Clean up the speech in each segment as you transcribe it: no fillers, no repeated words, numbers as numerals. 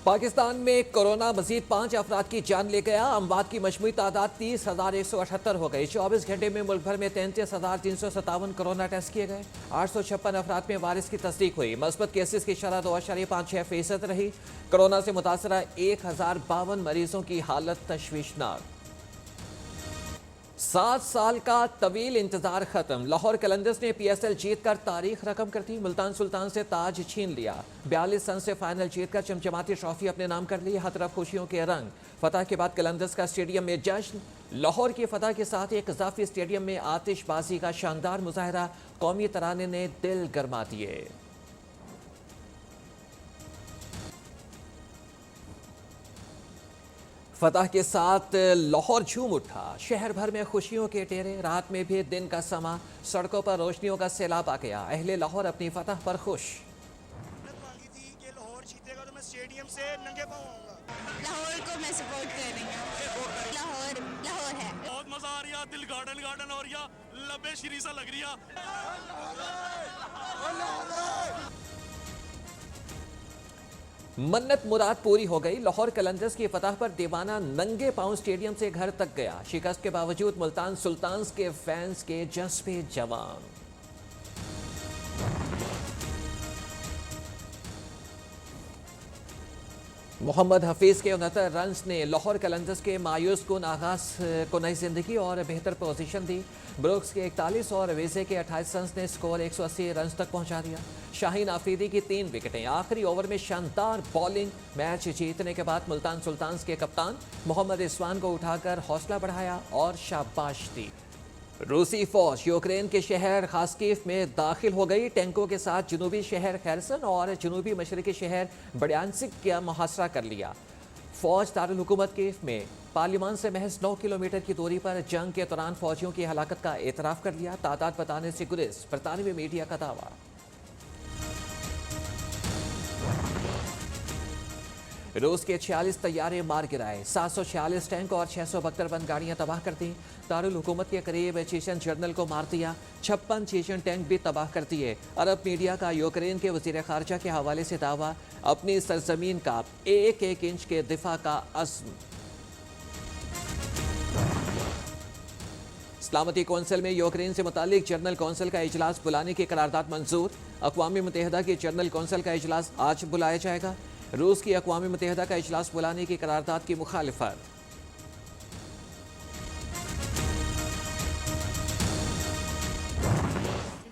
पाकिस्तान में कोरोना मजीद 5 अफराद की जान ले गया। अमवात की मजमूई तादाद 30,178 हो गई। 24 घंटे में मुल्क भर में 33,357 कोरोना टेस्ट किए गए। 856 अफराद में वायरस की तस्दीक हुई। मस्बत केसेस की शरह 2.56% रही। कोरोना से मुतासरा 1052 मरीजों की हालत तशवीशनाक। 7 साल का तवील इंतजार खत्म। लाहौर कलंदर्स ने PSL जीतकर तारीख रकम कर दी। मुल्तान सुल्तान से ताज छीन लिया। 42 रन से फाइनल जीतकर चमचमाती ट्रॉफी अपने नाम कर ली। हर तरफ खुशियों के रंग। फतह के बाद कलंदर्स का स्टेडियम में जश्न। लाहौर की फतह के साथ एक इजाफी स्टेडियम में आतिशबाजी का शानदार मुजाहरा। कौमी तराने ने दिल गरमा दिए। फतह के साथ लाहौर झूम उठा। शहर भर में खुशियों के टेरे। रात में भी दिन का समा। सड़कों पर रोशनियों का सैलाब आ गया। अहले लाहौर अपनी फतह पर खुश। मांगी थी कि लाहौर जीतेगा तो मैं स्टेडियम से नंगे पाँव आऊंगा। लाहौर को मैं सपोर्ट कर रही हूँ। लाहौर है। बहुत मजा आ रहा, दिल गार्डन गार्डन हो रहा, लबे श्री सा लग रहा। मन्नत मुराद पूरी हो गई। लाहौर कलंदर्स की फतह पर दीवाना नंगे पांव स्टेडियम से घर तक गया। शिकस्त के बावजूद मुल्तान सुल्तान्स के फैंस के जज्बे जवान। मोहम्मद हफीज के 69 रन ने लाहौर कलंदर्स के मायूस कुन आगाज को नई जिंदगी और बेहतर पोजीशन दी। ब्रुक्स के 41 और वेजे के 28 रन ने स्कोर 180 रन तक पहुंचा दिया। शाहीन आफरीदी की 3 विकेटें। आखिरी ओवर में शानदार बॉलिंग। मैच जीतने के बाद मुल्तान सुल्तान्स के कप्तान मोहम्मद रिजवान को उठाकर हौसला बढ़ाया और शाबाश दी। रूसी फौज यूक्रेन के शहर खास्कीव में दाखिल हो गई। टैंकों के साथ जनूबी शहर खैरसन और जनूबी मशरकी शहर बड़ियांसिक का मुहासरा कर लिया। फौज दारुल हुकूमत कीव में पार्लियामान से महज 9 किलोमीटर की दूरी पर जंग के दौरान फौजियों की हलाकत का एतराफ़ कर लिया। तादाद बताने से गुरेज। बरतानवी मीडिया का दावा। रूस के 46 तैयारे मार गिराए। 746 टैंक और 672 बंद गाड़ियां तबाह कर दी। दारुल हुकूमत के करीब चेचन जनरल को मार दिया। 56 चेचन टैंक भी तबाह कर दिए। अरब मीडिया का यूक्रेन के वजीर खारजा के हवाले से दावा। अपनी सरजमीन का एक एक इंच के दिफा का अज़्म। सलामती कौंसिल में यूक्रेन से मुतालिक जनरल कौंसिल का इजलास बुलाने की करारदाद मंजूर। अक़वाम मुत्तहिदा की जनरल कौंसिल का इजलास आज बुलाया जाएगा। रूस की अक़वाम मुत्तहिदा का इजलास बुलाने की करारदाद की मुखालिफत।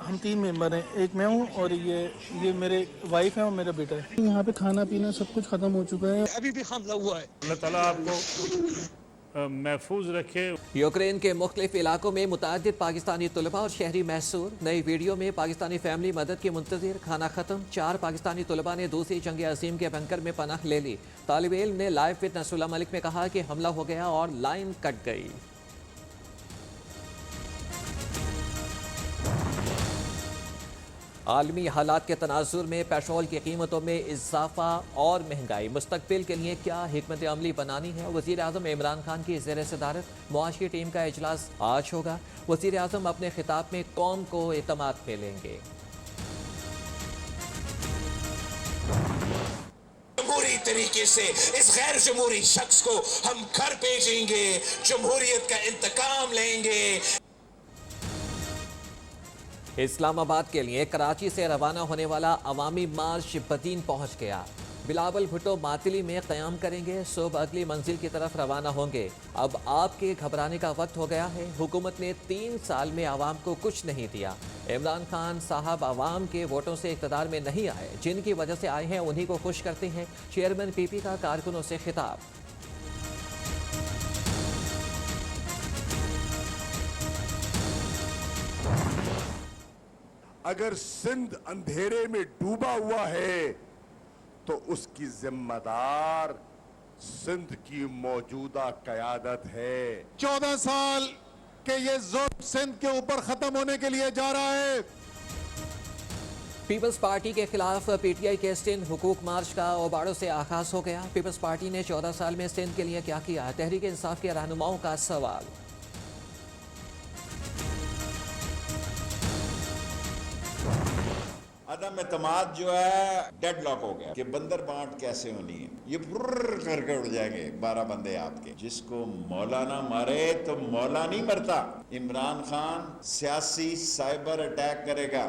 हम 3 मेंबर हैं, एक मैं हूँ और ये मेरे वाइफ है और मेरा बेटा है। यहाँ पे खाना पीना सब कुछ खत्म हो चुका है। अभी भी हमला हुआ है। अल्लाह ताला आपको महफूज रखे। यूक्रेन के मुख्तलिफ इलाकों में मुतअद्दिद पाकिस्तानी तलबा और शहरी महसूर। नई वीडियो में पाकिस्तानी फैमिली मदद की मुंतज़िर। खाना खत्म। 4 पाकिस्तानी तलबा ने दूसरी जंग अजीम के बंकर में पनाह ले ली। तालिब इल्म ने लाइव विद नसरुल्लाह मलिक में कहा कि हमला हो गया और लाइन कट गई। आलमी हालात के तनाजुर में पेट्रोल की कीमतों में इजाफा और महंगाई। मुस्तकबिल के लिए क्या हिकमत अमली बनानी है। वज़ीर आज़म इमरान खान की ज़ेर सदारत मुआशी टीम का इजलास आज होगा। वज़ीर आज़म अपने खिताब में कौम को एतमाद में लेंगे। जमहूरी तरीके से इस गैर जमहूरी शख्स को हम घर भेजेंगे, जमहूरियत का इंतकाम लेंगे। इस्लामाबाद के लिए कराची से रवाना होने वाला अवामी मार्च बदीन पहुंच गया। बिलावल भुट्टो मातली में क़याम करेंगे। सुबह अगली मंजिल की तरफ रवाना होंगे। अब आपके घबराने का वक्त हो गया है। हुकूमत ने 3 साल में आवाम को कुछ नहीं दिया। इमरान खान साहब आवाम के वोटों से इक़्तिदार में नहीं आए। जिनकी वजह से आए हैं उन्हीं को खुश करते हैं। चेयरमैन PP का कारकुनों से खिताब। अगर सिंध अंधेरे में डूबा हुआ है तो उसकी जिम्मेदार सिंध की मौजूदा क़यादत है। 14 साल के ये जुल्म सिंध के ऊपर खत्म होने के लिए जा रहा है। पीपल्स पार्टी के खिलाफ PTI के सिंध हुकूक मार्च का ओबाड़ों से आगाज हो गया। पीपल्स पार्टी ने 14 साल में सिंध के लिए क्या किया। तहरीक इंसाफ के रहनुमाओं का सवाल। अदा अदम एतमाद जो है डेड लॉक हो गया कि बंदर बांट कैसे होनी है, ये बुर्र करके उड़ जाएंगे 12 बंदे आपके। जिसको मौला ना मारे तो मौला नहीं मरता। इमरान खान सियासी साइबर अटैक करेगा।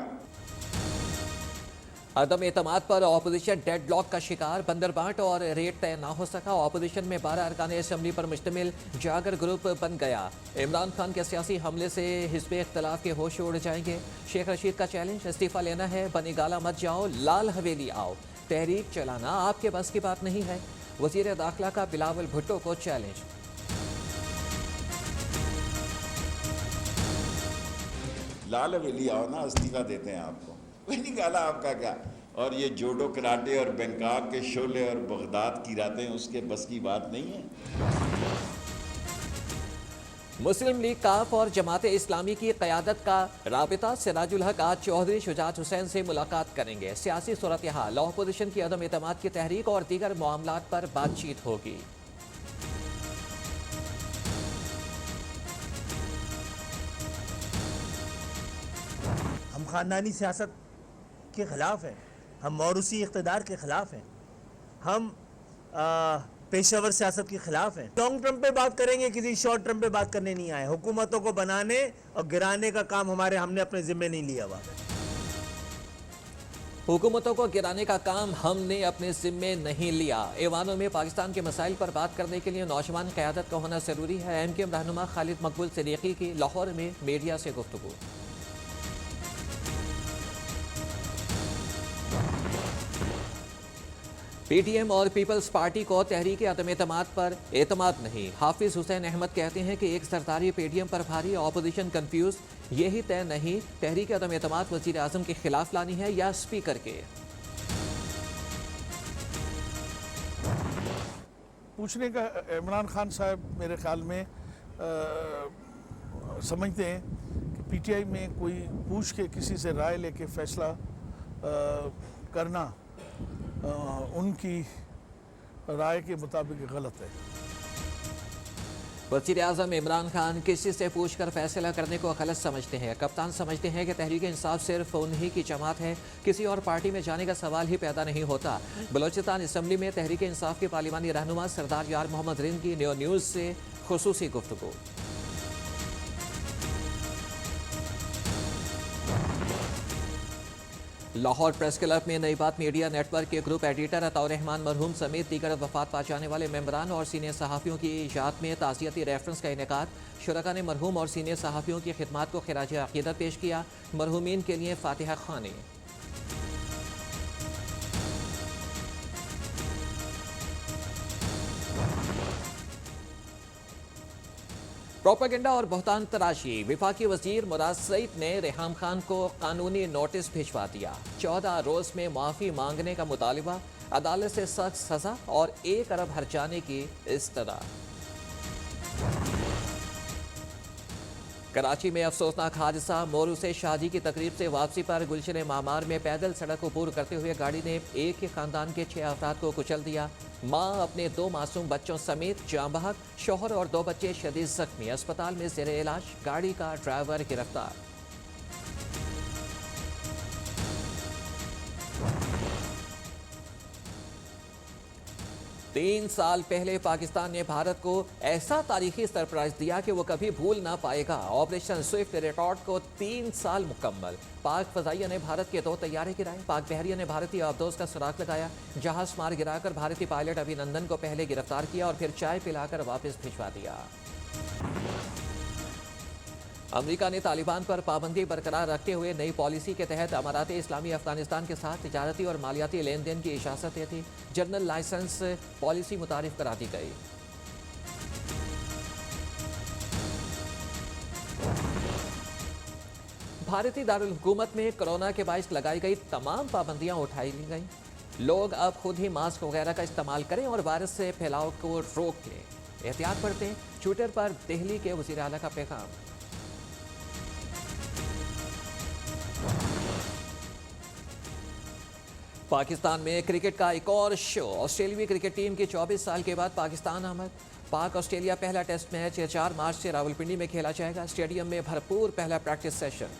अदम एतमाद पर ऑपोजिशन डेडलॉक का शिकार, बंदर बांट और रेट तय ना हो सका। ऑपोजिशन में 12 अरकान असम्बली पर मुश्तमिल जागर ग्रुप बन गया। इमरान खान के सियासी हमले से हिज़्ब इख्तलाफ के होश उड़ जाएंगे। शेख रशीद का चैलेंज, इस्तीफा लेना है बनी गाला मत जाओ, लाल हवेली आओ, तहरीक चलाना आपके बस की बात नहीं है। वज़ीर दाखिला का बिलावल भुट्टो को चैलेंज। लाल हवेली आओ ना, इस्तीफा देते हैं आपको, कोई नहीं गाला आपका क्या। और ये जोडो कराटे और बैंकॉक के शोले और बगदाद की रातें उसके बस की बात नहीं है। मुस्लिम लीग काफ और जमात इस्लामी की क़यादत का राबिता, सिराजुल हक आज चौधरी शुजात हुसैन से मुलाकात करेंगे। सियासी सूरत हाल, अपोजिशन की अदम एतमाद की तहरीक और दीगर मामलात पर बातचीत होगी। हम ख़ानदानी सियासत के ख़िलाफ़ हैं, हम मौरूसी इक़्तिदार के ख़िलाफ़ हैं, हम पेशेवर सियासत के ख़िलाफ़ हैं। लॉन्ग टर्म पे बात करेंगे, किसी शॉर्ट टर्म पे बात करने नहीं आए। हुकूमतों को बनाने और गिराने का काम हमने अपने ज़िम्मे नहीं लिया हुआ। हुकूमतों को गिराने का काम हमने अपने ज़िम्मे नहीं लिया। ऐवानों में पाकिस्तान के मसाइल पर बात करने के लिए नौजवान क़यादत का होना ज़रूरी है। MKM रहनुमा खालिद मकबूल सिद्दीकी की लाहौर में मीडिया से गुफ्तगू। PTM और पीपल्स पार्टी को तहरीक अदम एतमाद पर एतमाद नहीं। हाफिज हुसैन अहमद कहते हैं कि एक सरदारी PTM पर भारी, ऑपोजिशन कंफ्यूज। यही तय नहीं तहरीक अदम एतमाद वज़ीर आज़म के खिलाफ लानी है या स्पीकर के। पूछने का इमरान खान साहब मेरे ख्याल में समझते हैं कि PTI में कोई पूछ के किसी से राय लेके फैसला करना उनकी राय के मुताबिक गलत है। वज़ीर आज़म इमरान खान किसी से पूछकर फैसला करने को गलत समझते हैं। कप्तान समझते हैं कि तहरीक इंसाफ सिर्फ उन्हीं की जमात है, किसी और पार्टी में जाने का सवाल ही पैदा नहीं होता। बलोचिस्तान असम्बली में तहरीक इंसाफ के पार्लिमानी रहनुमा सरदार यार मोहम्मद रिंद की न्यूज़ से खुसूसी गुफ्तगू। लाहौर प्रेस क्लब में नई बात मीडिया नेटवर्क के ग्रुप एडिटर अताउर रहमान मरहूम समेत दीगर वफात पा जाने वाले मेंबरान और सीनियर सहाफ़ियों की याद में ताज़ियती रेफरेंस का इनेकाद। शुरका ने मरहूम और सीनियर सहाफ़ियों की खिदमात को खिराज अक़ीदत पेश किया। मरहूमीन के लिए फातिहा ख़्वानी। प्रोपेगेंडा और बहुतान तराशी, विफाकी वजीर मुराद सईद ने रेहाम खान को कानूनी नोटिस भिजवा दिया। 14 रोज में माफ़ी मांगने का मुतालिबा, अदालत से सख्त सज़ा और 1 अरब हर्जाने की इस्तदा। कराची में अफसोसनाक हादसा, मोरू से शादी की तकरीब से वापसी पर गुलशन मामार में पैदल सड़क अबूर करते हुए गाड़ी ने एक ही खानदान के 6 अफराद को कुचल दिया। मां अपने 2 मासूम बच्चों समेत जाँ बहक, शौहर और 2 बच्चे शदीद जख्मी, अस्पताल में ज़ेरे इलाज। गाड़ी का ड्राइवर गिरफ्तार। तीन साल पहले पाकिस्तान ने भारत को ऐसा तारीखी सरप्राइज दिया कि वो कभी भूल ना पाएगा। ऑपरेशन स्विफ्ट रिकॉर्ड को 3 साल मुकम्मल। पाक फजाइया ने भारत के 2 तैयारे गिराए। पाक बहरिया ने भारतीय आबदोज का सुराग लगाया। जहाज मार गिराकर भारतीय पायलट अभिनंदन को पहले गिरफ्तार किया और फिर चाय पिलाकर वापस भिजवा दिया। अमेरिका ने तालिबान पर पाबंदी बरकरार रखते हुए नई पॉलिसी के तहत अमारात इस्लामी अफगानिस्तान के साथ तिजारती और मालियाती लेन देन की इजाज़त दे दी। जनरल लाइसेंस पॉलिसी मुतारिफ करा दी गई। भारतीय दारुल हुकूमत में कोरोना के बाइस लगाई गई तमाम पाबंदियां उठाई ली गई। लोग अब खुद ही मास्क वगैरह का इस्तेमाल करें और वायरस से फैलाव को रोक लें, एहतियात बरतें। ट्विटर पर दिल्ली के वज़ीर आला का पैगाम। पाकिस्तान में क्रिकेट का एक और शो। ऑस्ट्रेलियाई क्रिकेट टीम की 24 साल के बाद पाकिस्तान आमद। पाक ऑस्ट्रेलिया पहला टेस्ट मैच 4 मार्च से रावलपिंडी में खेला जाएगा। स्टेडियम में भरपूर पहला प्रैक्टिस सेशन।